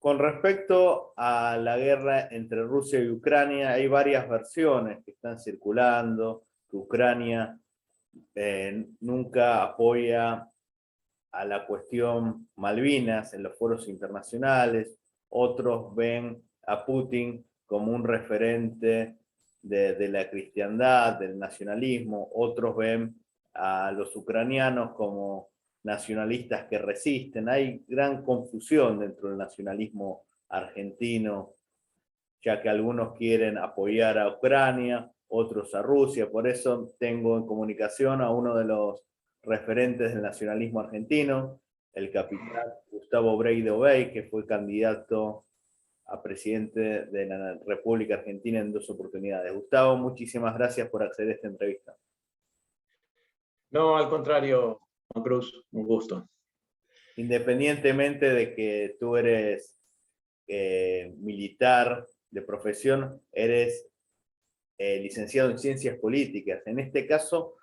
Con respecto a la guerra entre Rusia y Ucrania, hay varias versiones que están circulando, que Ucrania nunca apoya a la cuestión Malvinas en los foros internacionales, otros ven a Putin como un referente de la cristiandad, del nacionalismo, otros ven a los ucranianos como nacionalistas que resisten. Hay gran confusión dentro del nacionalismo argentino, ya que algunos quieren apoyar a Ucrania, otros a Rusia. Por eso tengo en comunicación a uno de los referentes del nacionalismo argentino, el capitán Gustavo Breido Bey, que fue candidato a presidente de la República Argentina en 2 oportunidades. Gustavo, muchísimas gracias por acceder a esta entrevista. No, al contrario, Juan Cruz, un gusto. Independientemente de que tú eres militar de profesión, eres licenciado en Ciencias Políticas. En este caso,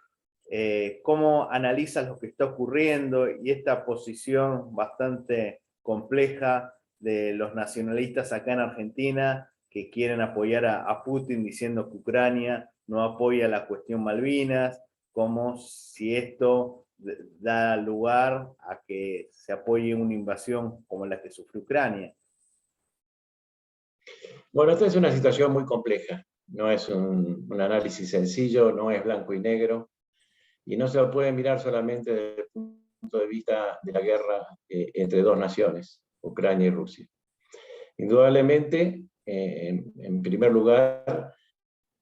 ¿cómo analizas lo que está ocurriendo y esta posición bastante compleja de los nacionalistas acá en Argentina que quieren apoyar a Putin diciendo que Ucrania no apoya la cuestión Malvinas, como si esto da lugar a que se apoye una invasión como la que sufrió Ucrania? Bueno, esta es una situación muy compleja. No es un análisis sencillo, no es blanco y negro, y no se lo puede mirar solamente desde el punto de vista de la guerra entre dos naciones, Ucrania y Rusia. Indudablemente, en primer lugar,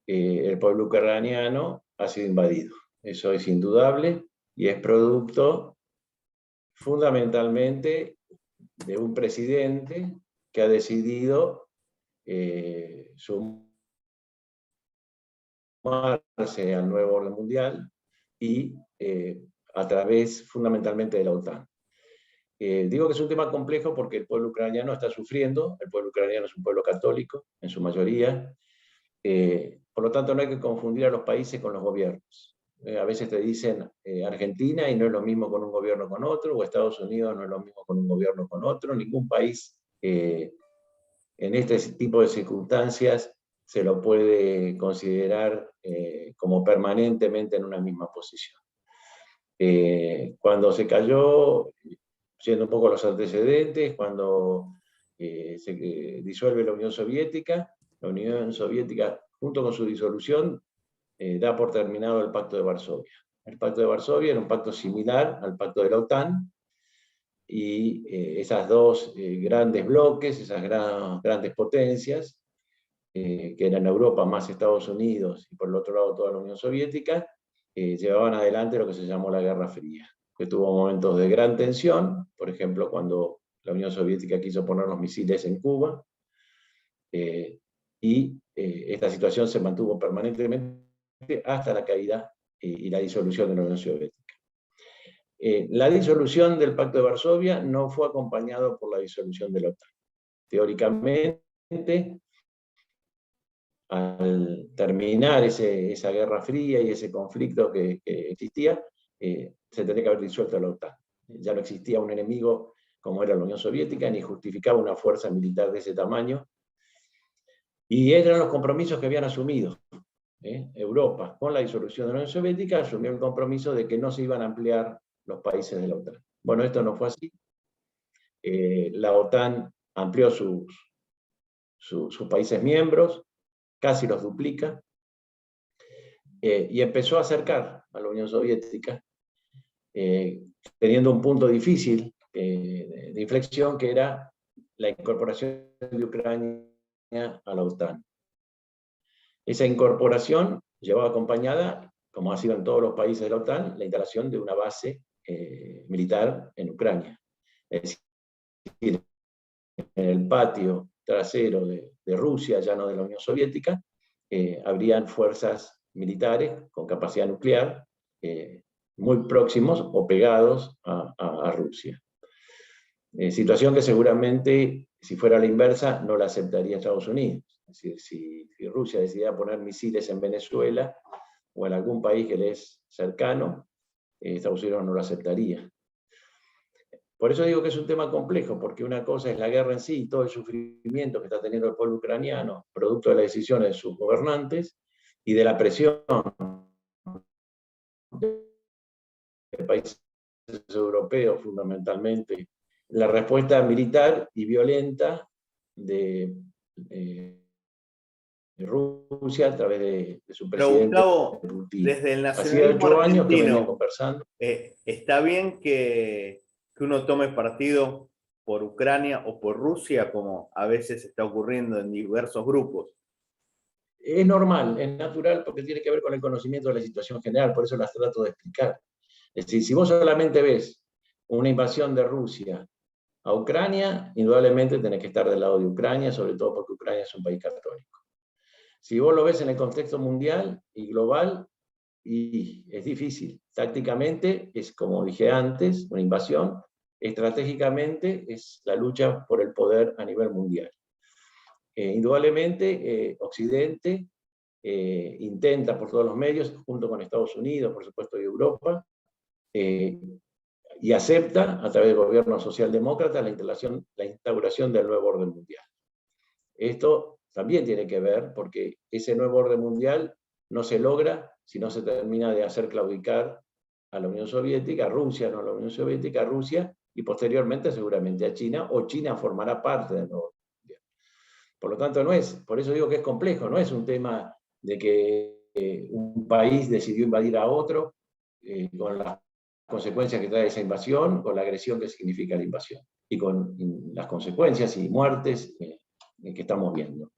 el pueblo ucraniano ha sido invadido. Eso es indudable y es producto fundamentalmente de un presidente que ha decidido sumarse al nuevo orden mundial y a través fundamentalmente de la OTAN. Digo que es un tema complejo porque el pueblo ucraniano está sufriendo, el pueblo ucraniano es un pueblo católico en su mayoría, por lo tanto no hay que confundir a los países con los gobiernos. A veces te dicen Argentina y no es lo mismo con un gobierno con otro, o Estados Unidos no es lo mismo con un gobierno con otro, ningún país en este tipo de circunstancias se lo puede considerar como permanentemente en una misma posición. Cuando se cayó, siendo un poco los antecedentes, cuando se disuelve la Unión Soviética junto con su disolución da por terminado el Pacto de Varsovia. El Pacto de Varsovia era un pacto similar al Pacto de la OTAN, y esas dos grandes bloques, esas grandes potencias, que eran Europa más Estados Unidos y por el otro lado toda la Unión Soviética, llevaban adelante lo que se llamó la Guerra Fría, que tuvo momentos de gran tensión, por ejemplo cuando la Unión Soviética quiso poner los misiles en Cuba, y esta situación se mantuvo permanentemente hasta la caída y la disolución de la Unión Soviética. La disolución del Pacto de Varsovia no fue acompañado por la disolución de la OTAN. Teóricamente, al terminar esa Guerra Fría y ese conflicto que existía, se tendría que haber disuelto la OTAN. Ya no existía un enemigo como era la Unión Soviética, ni justificaba una fuerza militar de ese tamaño. Y eran los compromisos que habían asumido. Europa, con la disolución de la Unión Soviética, asumió el compromiso de que no se iban a ampliar los países de la OTAN. Bueno, esto no fue así. La OTAN amplió sus países miembros, casi los duplica, y empezó a acercar a la Unión Soviética, teniendo un punto difícil de inflexión, que era la incorporación de Ucrania a la OTAN. Esa incorporación llevó acompañada, como ha sido en todos los países de la OTAN, la instalación de una base militar en Ucrania. Es decir, en el patio trasero de Rusia, ya no de la Unión Soviética, habrían fuerzas militares con capacidad nuclear muy próximos o pegados a Rusia. Situación que seguramente, si fuera la inversa, no la aceptaría Estados Unidos. Es decir, si Rusia decidiera poner misiles en Venezuela o en algún país que le es cercano, Estados Unidos no lo aceptaría. Por eso digo que es un tema complejo, porque una cosa es la guerra en sí, todo el sufrimiento que está teniendo el pueblo ucraniano, producto de las decisiones de sus gobernantes y de la presión de países europeos fundamentalmente, la respuesta militar y violenta de Rusia a través de su Pero presidente Gustavo, Putin. desde el Hacía nacionalismo 8 años que venían argentino, conversando. ¿está bien que uno tome partido por Ucrania o por Rusia, como a veces está ocurriendo en diversos grupos? Es normal, es natural, porque tiene que ver con el conocimiento de la situación general, por eso las trato de explicar. Es decir, si vos solamente ves una invasión de Rusia a Ucrania, indudablemente tenés que estar del lado de Ucrania, sobre todo porque Ucrania es un país católico. Si vos lo ves en el contexto mundial y global, y es difícil. Tácticamente es, como dije antes, una invasión. Estratégicamente es la lucha por el poder a nivel mundial. Indudablemente, Occidente intenta por todos los medios, junto con Estados Unidos, por supuesto, y Europa, y acepta, a través del gobierno socialdemócrata, la instauración del nuevo orden mundial. Esto también tiene que ver, porque ese nuevo orden mundial no se logra si no se termina de hacer claudicar a la Unión Soviética, a Rusia, no a la Unión Soviética, a Rusia, y posteriormente seguramente a China, o China formará parte del nuevo orden mundial. Por lo tanto, por eso digo que es complejo, no es un tema de que un país decidió invadir a otro, con las consecuencias que trae esa invasión, con la agresión que significa la invasión, y con las consecuencias y muertes que estamos viendo.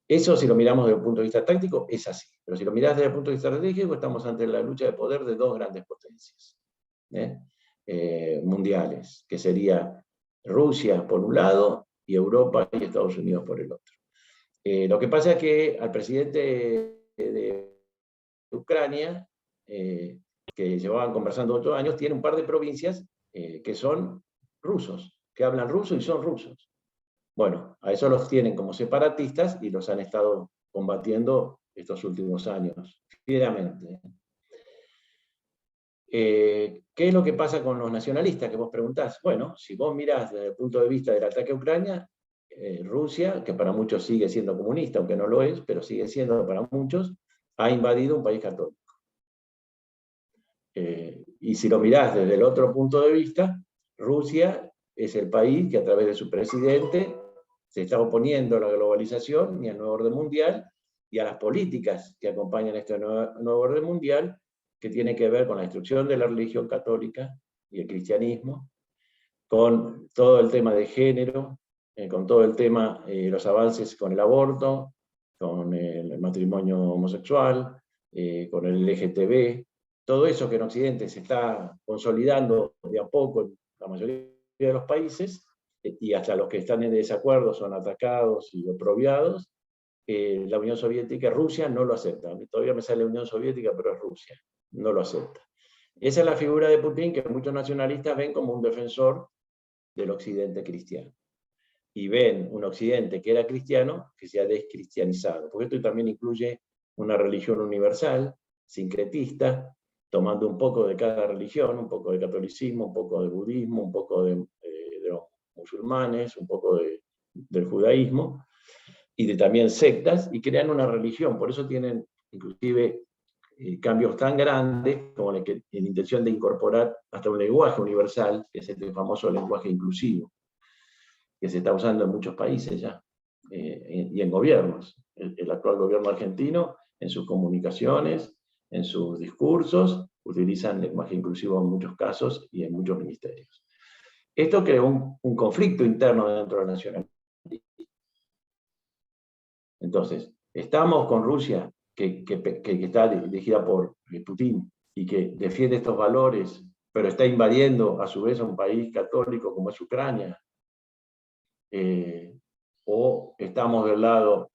Eso, si lo miramos desde el punto de vista táctico, es así. Pero si lo mirás desde el punto de vista estratégico, estamos ante la lucha de poder de dos grandes potencias mundiales, que sería Rusia por un lado y Europa y Estados Unidos por el otro. Lo que pasa es que al presidente de Ucrania, que llevaban conversando 8 años, tiene un par de provincias que son rusos, que hablan ruso y son rusos. Bueno, a eso los tienen como separatistas y los han estado combatiendo estos últimos años, fieramente. ¿Qué es lo que pasa con los nacionalistas que vos preguntás? Bueno, si vos mirás desde el punto de vista del ataque a Ucrania, Rusia, que para muchos sigue siendo comunista, aunque no lo es, pero sigue siendo para muchos, ha invadido un país católico. Y si lo mirás desde el otro punto de vista, Rusia es el país que a través de su presidente se está oponiendo a la globalización y al nuevo orden mundial y a las políticas que acompañan este nuevo orden mundial, que tiene que ver con la destrucción de la religión católica y el cristianismo, con todo el tema de género, con todo el tema, los avances con el aborto, con el matrimonio homosexual, con el LGTB, todo eso que en Occidente se está consolidando de a poco en la mayoría de los países, y hasta los que están en desacuerdo son atacados y oprobiados. La Unión Soviética, Rusia no lo acepta. Todavía me sale Unión Soviética, pero es Rusia, no lo acepta. Esa es la figura de Putin que muchos nacionalistas ven como un defensor del occidente cristiano. Y ven un occidente que era cristiano que se ha descristianizado, porque esto también incluye una religión universal, sincretista, tomando un poco de cada religión, un poco de catolicismo, un poco de budismo, un poco de los musulmanes, un poco del judaísmo, y de también sectas, y crean una religión. Por eso tienen inclusive cambios tan grandes como la intención de incorporar hasta un lenguaje universal, que es este famoso lenguaje inclusivo, que se está usando en muchos países ya, y en gobiernos. El actual gobierno argentino, en sus comunicaciones, en sus discursos, utilizan lenguaje inclusivo en muchos casos y en muchos ministerios. Esto creó un conflicto interno dentro de la nacionalidad. Entonces, estamos con Rusia, que está dirigida por Putin y que defiende estos valores, pero está invadiendo a su vez a un país católico como es Ucrania. O estamos del lado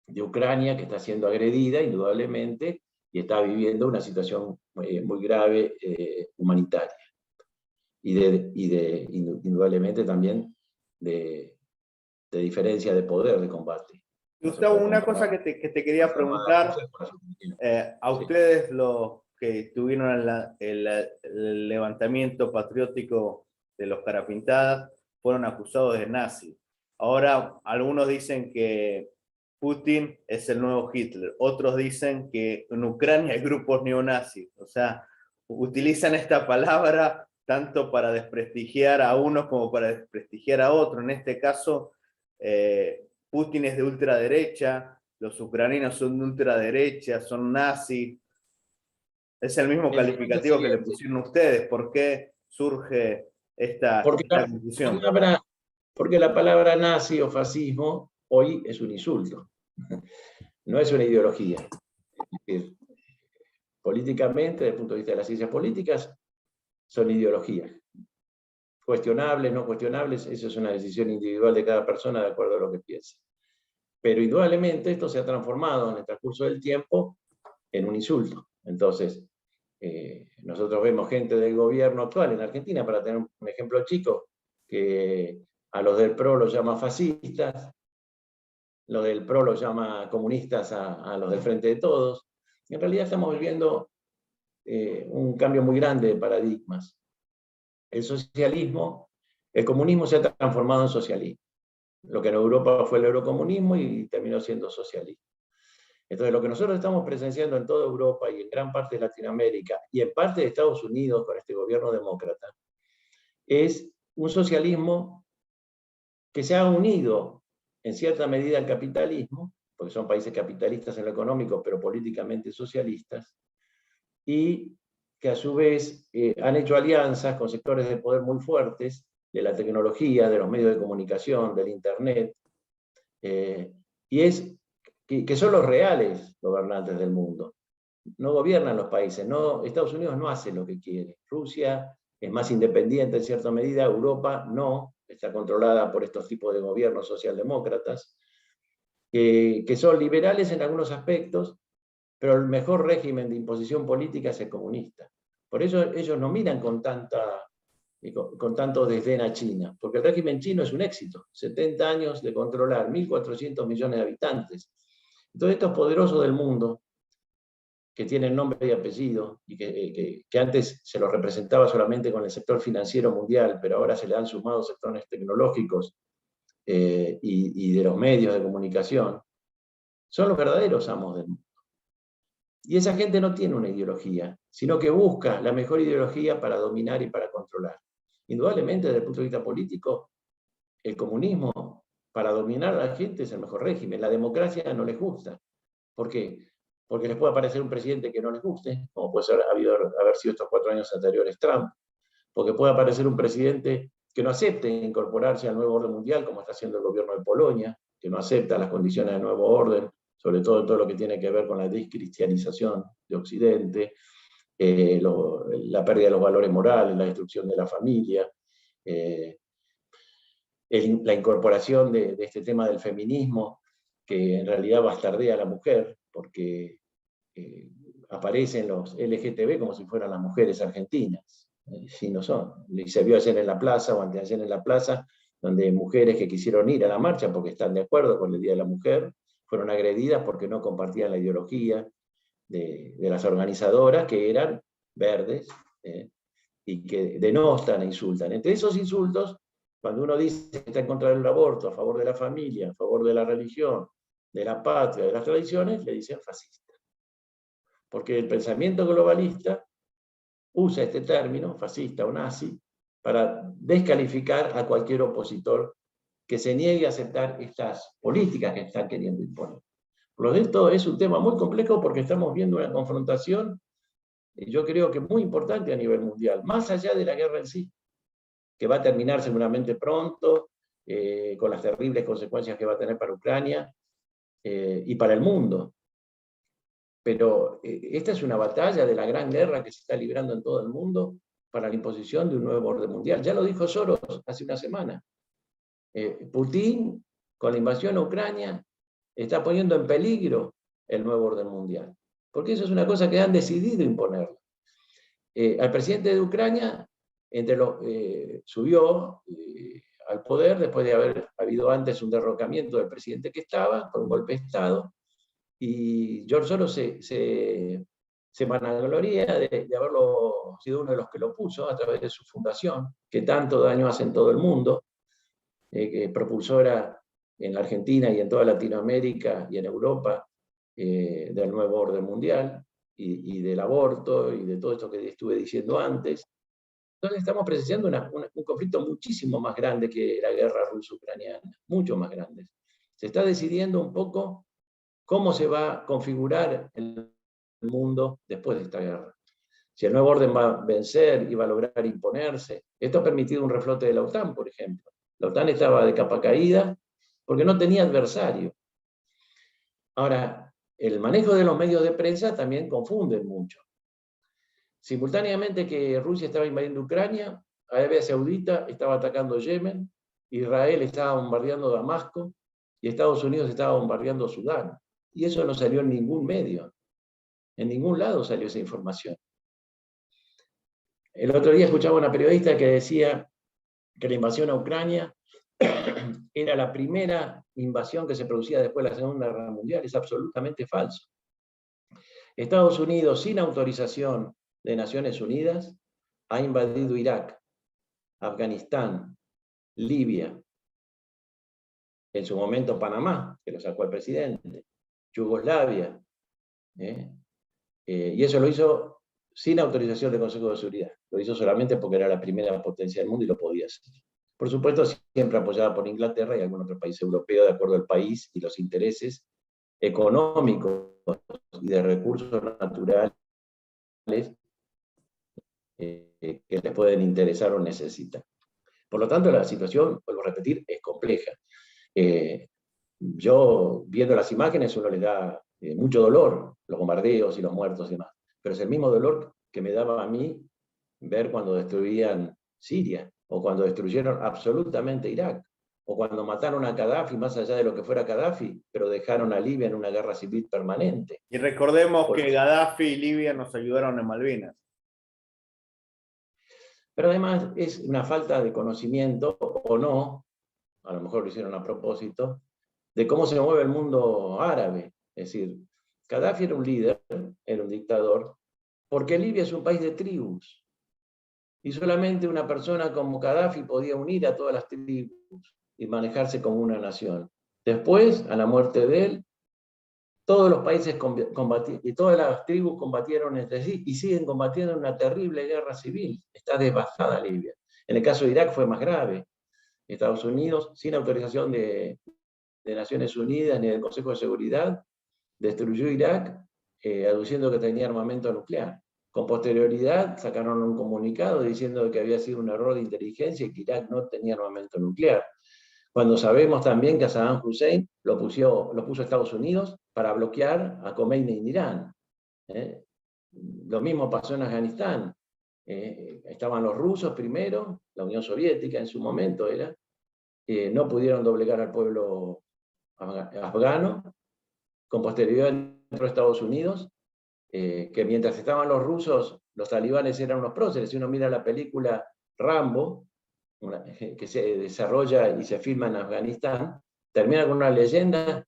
de Ucrania, que está siendo agredida, indudablemente, y está viviendo una situación muy grave humanitaria. Indudablemente también de diferencia de poder de combate. Gustavo, una cosa que te quería preguntar, a ustedes los que tuvieron el levantamiento patriótico de los Carapintadas fueron acusados de nazi. Ahora algunos dicen que Putin es el nuevo Hitler, otros dicen que en Ucrania hay grupos neonazis, o sea, utilizan esta palabra tanto para desprestigiar a unos como para desprestigiar a otros. En este caso, Putin es de ultraderecha, los ucranianos son de ultraderecha, son nazis. Es el mismo calificativo que le pusieron ustedes. ¿Por qué surge esta confusión? Porque la palabra nazi o fascismo hoy es un insulto, no es una ideología. Es decir, políticamente, desde el punto de vista de las ciencias políticas, son ideologías. Cuestionables, no cuestionables, eso es una decisión individual de cada persona de acuerdo a lo que piense. Pero indudablemente esto se ha transformado en el transcurso del tiempo en un insulto. Entonces, nosotros vemos gente del gobierno actual en Argentina, para tener un ejemplo chico, que a los del PRO los llama fascistas, los del PRO los llama comunistas a los del Frente de Todos. En realidad estamos viviendo un cambio muy grande de paradigmas. El socialismo, el comunismo se ha transformado en socialismo. Lo que en Europa fue el eurocomunismo y terminó siendo socialismo. Entonces, lo que nosotros estamos presenciando en toda Europa y en gran parte de Latinoamérica y en parte de Estados Unidos con este gobierno demócrata, es un socialismo que se ha unido en cierta medida al capitalismo, porque son países capitalistas en lo económico, pero políticamente socialistas, y que a su vez han hecho alianzas con sectores de poder muy fuertes, de la tecnología, de los medios de comunicación, del Internet, y es que son los reales gobernantes del mundo. No gobiernan los países, no, Estados Unidos no hace lo que quiere. Rusia es más independiente en cierta medida, Europa no, está controlada por estos tipos de gobiernos socialdemócratas, que son liberales en algunos aspectos, pero el mejor régimen de imposición política es el comunista. Por eso ellos no miran con tanto desdén a China, porque el régimen chino es un éxito, 70 años de controlar 1.400 millones de habitantes. Entonces estos poderosos del mundo, que tienen nombre y apellido, y que antes se los representaba solamente con el sector financiero mundial, pero ahora se le han sumado sectores tecnológicos y de los medios de comunicación, son los verdaderos amos del mundo. Y esa gente no tiene una ideología, sino que busca la mejor ideología para dominar y para controlar. Indudablemente, desde el punto de vista político, el comunismo, para dominar a la gente, es el mejor régimen. La democracia no les gusta. ¿Por qué? Porque les puede aparecer un presidente que no les guste, como puede haber sido estos 4 años anteriores Trump, porque puede aparecer un presidente que no acepte incorporarse al nuevo orden mundial, como está haciendo el gobierno de Polonia, que no acepta las condiciones del nuevo orden, sobre todo en todo lo que tiene que ver con la descristianización de Occidente, la pérdida de los valores morales, la destrucción de la familia, la incorporación de este tema del feminismo, que en realidad bastardea a la mujer, porque aparecen los LGTB como si fueran las mujeres argentinas, si no son. Y se vio ayer en la plaza, o anteayer en la plaza, donde mujeres que quisieron ir a la marcha porque están de acuerdo con el Día de la Mujer, fueron agredidas porque no compartían la ideología de las organizadoras, que eran verdes, y que denostan e insultan. Entre esos insultos, cuando uno dice que está en contra del aborto, a favor de la familia, a favor de la religión, de la patria, de las tradiciones, le dicen fascista. Porque el pensamiento globalista usa este término, fascista o nazi, para descalificar a cualquier opositor que se niegue a aceptar estas políticas que están queriendo imponer. Por lo tanto, es un tema muy complejo porque estamos viendo una confrontación, yo creo que muy importante a nivel mundial, más allá de la guerra en sí, que va a terminar seguramente pronto, con las terribles consecuencias que va a tener para Ucrania y para el mundo. Pero esta es una batalla de la gran guerra que se está librando en todo el mundo para la imposición de un nuevo orden mundial. Ya lo dijo Soros hace una semana. Putin, con la invasión a Ucrania, está poniendo en peligro el nuevo orden mundial. Porque eso es una cosa que han decidido imponer. Al presidente de Ucrania subió al poder después de haber habido antes un derrocamiento del presidente que estaba, con un golpe de Estado, y George Soros se se vanagloria de haberlo sido uno de los que lo puso a través de su fundación, que tanto daño hace en todo el mundo, que propulsora en la Argentina y en toda Latinoamérica y en Europa del nuevo orden mundial y del aborto y de todo esto que estuve diciendo antes. Entonces estamos presenciando un conflicto muchísimo más grande que la guerra ruso-ucraniana, mucho más grande. Se está decidiendo un poco cómo se va a configurar el mundo después de esta guerra. Si el nuevo orden va a vencer y va a lograr imponerse. Esto ha permitido un reflote de la OTAN, por ejemplo. La OTAN estaba de capa caída porque no tenía adversario. Ahora, el manejo de los medios de prensa también confunde mucho. Simultáneamente que Rusia estaba invadiendo Ucrania, Arabia Saudita estaba atacando Yemen, Israel estaba bombardeando Damasco y Estados Unidos estaba bombardeando Sudán. Y eso no salió en ningún medio. En ningún lado salió esa información. El otro día escuchaba a una periodista que decía que la invasión a Ucrania era la primera invasión que se producía después de la Segunda Guerra Mundial. Es absolutamente falso. Estados Unidos, sin autorización de Naciones Unidas, ha invadido Irak, Afganistán, Libia, en su momento Panamá, que lo sacó el presidente, Yugoslavia, y eso lo hizo sin autorización del Consejo de Seguridad. Lo hizo solamente porque era la primera potencia del mundo y lo podía hacer. Por supuesto, siempre apoyada por Inglaterra y algún otro país europeo, de acuerdo al país y los intereses económicos y de recursos naturales que les pueden interesar o necesitar. Por lo tanto, la situación, vuelvo a repetir, es compleja. Yo, viendo las imágenes, uno le da mucho dolor, los bombardeos y los muertos y demás, pero es el mismo dolor que me daba a mí ver cuando destruían Siria, o cuando destruyeron absolutamente Irak, o cuando mataron a Gaddafi, más allá de lo que fuera Gaddafi, pero dejaron a Libia en una guerra civil permanente. Y recordemos que Gaddafi y Libia nos ayudaron en Malvinas. Pero además es una falta de conocimiento, o no, a lo mejor lo hicieron a propósito, de cómo se mueve el mundo árabe. Es decir, Gaddafi era un líder, era un dictador, porque Libia es un país de tribus. Y solamente una persona como Gaddafi podía unir a todas las tribus y manejarse como una nación. Después, a la muerte de él, todos los países combatieron, y todas las tribus combatieron entre sí y siguen combatiendo en una terrible guerra civil. Está devastada Libia. En el caso de Irak fue más grave. Estados Unidos, sin autorización de Naciones Unidas ni del Consejo de Seguridad, destruyó Irak aduciendo que tenía armamento nuclear. Con posterioridad sacaron un comunicado diciendo que había sido un error de inteligencia y que Irak no tenía armamento nuclear. Cuando sabemos también que a Saddam Hussein lo puso Estados Unidos para bloquear a Khomeini en Irán. Lo mismo pasó en Afganistán. Estaban los rusos primero, la Unión Soviética en su momento era, no pudieron doblegar al pueblo afgano. Con posterioridad entró Estados Unidos, que mientras estaban los rusos, los talibanes eran unos próceres. Si uno mira la película Rambo, que se desarrolla y se filma en Afganistán, termina con una leyenda,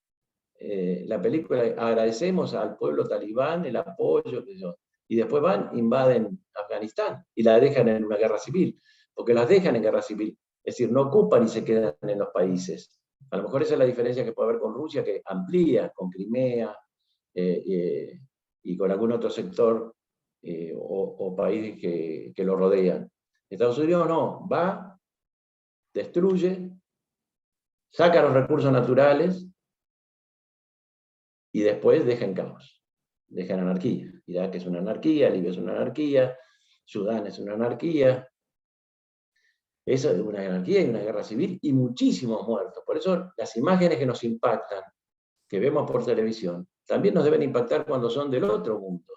la película, agradecemos al pueblo talibán el apoyo, y después van, invaden Afganistán y la dejan en una guerra civil, porque las dejan en guerra civil, es decir, no ocupan y se quedan en los países. A lo mejor esa es la diferencia que puede haber con Rusia, que amplía con Crimea y con algún otro sector o país que lo rodean. Estados Unidos no, va, destruye, saca los recursos naturales y después deja en caos, deja en anarquía. Irak es una anarquía, Libia es una anarquía, Sudán es una anarquía. Eso es una anarquía y una guerra civil y muchísimos muertos. Por eso las imágenes que nos impactan, que vemos por televisión, también nos deben impactar cuando son del otro mundo.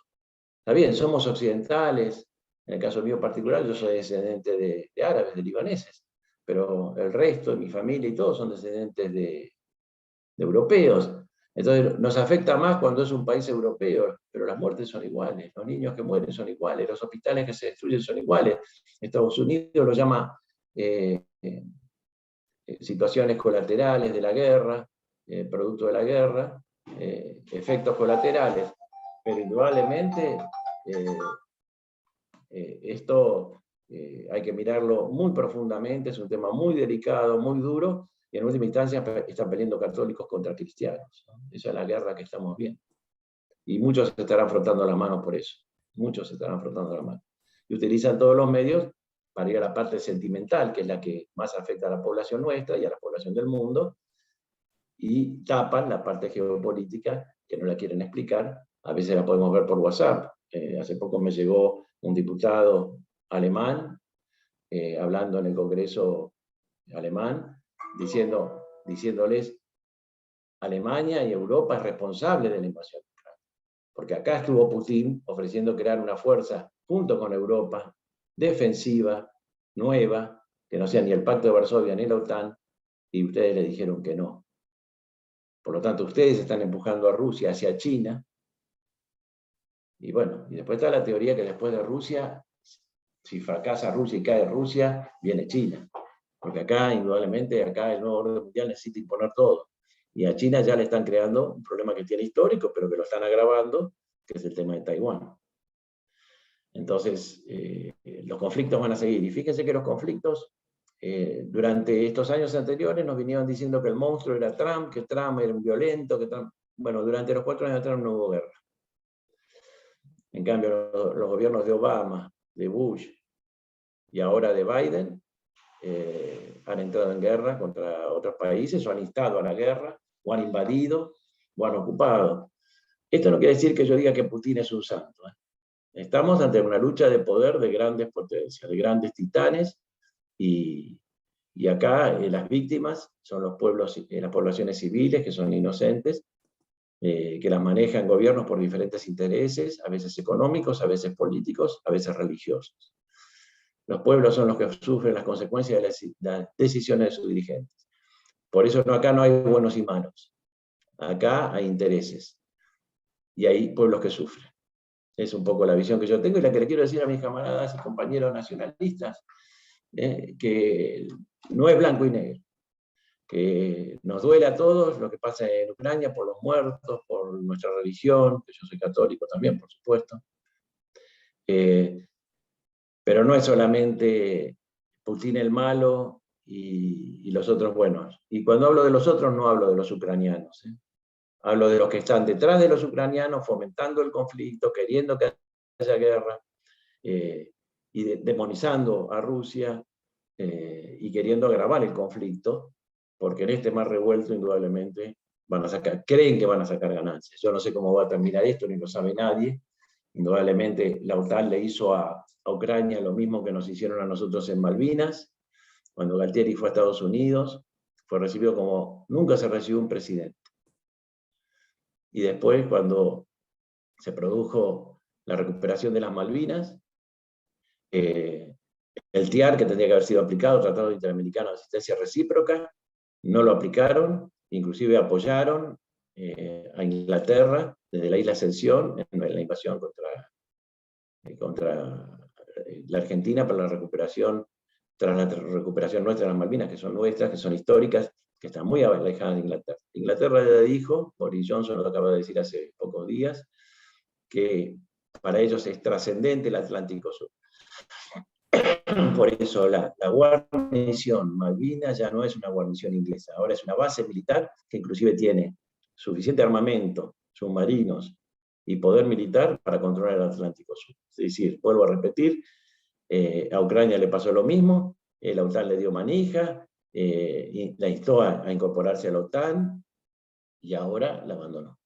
Está bien, somos occidentales, en el caso mío particular yo soy descendiente de árabes, de libaneses, pero el resto de mi familia y todos son descendientes de europeos. Entonces nos afecta más cuando es un país europeo, pero las muertes son iguales, los niños que mueren son iguales, los hospitales que se destruyen son iguales. Estados Unidos lo llama situaciones colaterales de la guerra, producto de la guerra, efectos colaterales, pero indudablemente esto hay que mirarlo muy profundamente, es un tema muy delicado, muy duro, y en última instancia están peleando católicos contra cristianos, ¿no? Esa es la guerra que estamos viendo. Y muchos se estarán frotando las manos por eso. Muchos se estarán frotando las manos. Y utilizan todos los medios para ir a la parte sentimental, que es la que más afecta a la población nuestra y a la población del mundo, y tapan la parte geopolítica, que no la quieren explicar. A veces la podemos ver por WhatsApp. Hace poco me llegó un diputado alemán, hablando en el Congreso alemán, diciéndoles: Alemania y Europa es responsable de la invasión de Ucrania. Porque acá estuvo Putin ofreciendo crear una fuerza junto con Europa, defensiva, nueva, que no sea ni el Pacto de Varsovia ni la OTAN, y ustedes le dijeron que no. Por lo tanto, ustedes están empujando a Rusia hacia China. Y bueno, y después está la teoría que después de Rusia, si fracasa Rusia y cae Rusia, viene China. Porque acá, indudablemente, acá el nuevo orden mundial necesita imponer todo. Y a China ya le están creando un problema que tiene histórico, pero que lo están agravando, que es el tema de Taiwán. Entonces, los conflictos van a seguir. Y fíjense que los conflictos, durante estos años anteriores, nos vinieron diciendo que el monstruo era Trump, que Trump era un violento, que Trump... Bueno, durante los 4 años de Trump no hubo guerra. En cambio, los gobiernos de Obama, de Bush y ahora de Biden han entrado en guerra contra otros países, o han instado a la guerra, o han invadido, o han ocupado. Esto no quiere decir que yo diga que Putin es un santo. Estamos ante una lucha de poder de grandes potencias, de grandes titanes, y acá las víctimas son los pueblos, las poblaciones civiles, que son inocentes, que las manejan gobiernos por diferentes intereses, a veces económicos, a veces políticos, a veces religiosos. Los pueblos son los que sufren las consecuencias de las decisiones de sus dirigentes. Por eso acá no hay buenos y malos. Acá hay intereses. Y hay pueblos que sufren. Es un poco la visión que yo tengo y la que le quiero decir a mis camaradas y compañeros nacionalistas, que no es blanco y negro. Que nos duele a todos lo que pasa en Ucrania por los muertos, por nuestra religión, que yo soy católico también, por supuesto. Pero no es solamente Putin el malo y los otros buenos. Y cuando hablo de los otros, no hablo de los ucranianos. Hablo de los que están detrás de los ucranianos, fomentando el conflicto, queriendo que haya guerra, y demonizando a Rusia, y queriendo agravar el conflicto, porque en este mar revuelto, indudablemente, creen que van a sacar ganancias. Yo no sé cómo va a terminar esto, ni lo sabe nadie. Indudablemente, la OTAN le hizo a Ucrania lo mismo que nos hicieron a nosotros en Malvinas. Cuando Galtieri fue a Estados Unidos, fue recibido como nunca se recibió un presidente. Y después, cuando se produjo la recuperación de las Malvinas, el TIAR, que tendría que haber sido aplicado, Tratado Interamericano de Asistencia Recíproca, no lo aplicaron, inclusive apoyaron a Inglaterra desde la isla Ascensión en la invasión contra la Argentina para la recuperación, tras la recuperación nuestra de las Malvinas, que son nuestras, que son históricas, que están muy alejadas de Inglaterra. Inglaterra ya dijo, Boris Johnson lo acaba de decir hace pocos días, que para ellos es trascendente el Atlántico Sur. Por eso la guarnición Malvinas ya no es una guarnición inglesa, ahora es una base militar que inclusive tiene suficiente armamento, submarinos y poder militar para controlar el Atlántico Sur. Es decir, vuelvo a repetir, a Ucrania le pasó lo mismo, la OTAN le dio manija, y la instó a incorporarse a la OTAN, y ahora la abandonó.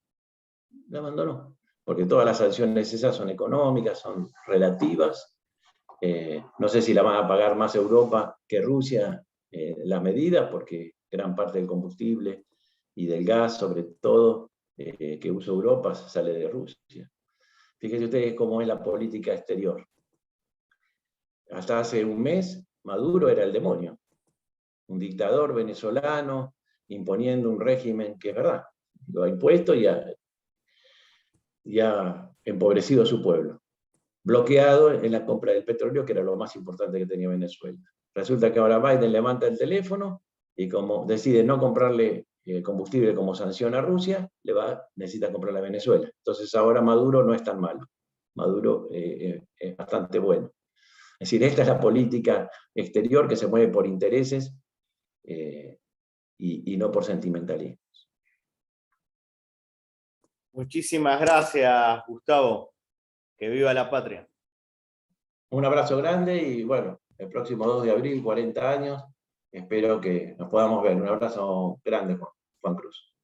La abandonó, porque todas las sanciones esas son económicas, son relativas. No sé si la van a pagar más Europa que Rusia la medida, porque gran parte del combustible y del gas, sobre todo, que usa Europa, sale de Rusia. Fíjense ustedes cómo es la política exterior. Hasta hace un mes, Maduro era el demonio. Un dictador venezolano imponiendo un régimen que es verdad, lo ha impuesto y ha empobrecido a su pueblo. Bloqueado en la compra del petróleo, que era lo más importante que tenía Venezuela. Resulta que ahora Biden levanta el teléfono y como decide no comprarle combustible como sanción a Rusia, necesita comprarle a Venezuela. Entonces ahora Maduro no es tan malo. Maduro es bastante bueno. Es decir, esta es la política exterior que se mueve por intereses y no por sentimentalismo. Muchísimas gracias, Gustavo. Que viva la patria. Un abrazo grande y bueno, el próximo 2 de abril, 40 años, espero que nos podamos ver. Un abrazo grande, Juan Cruz.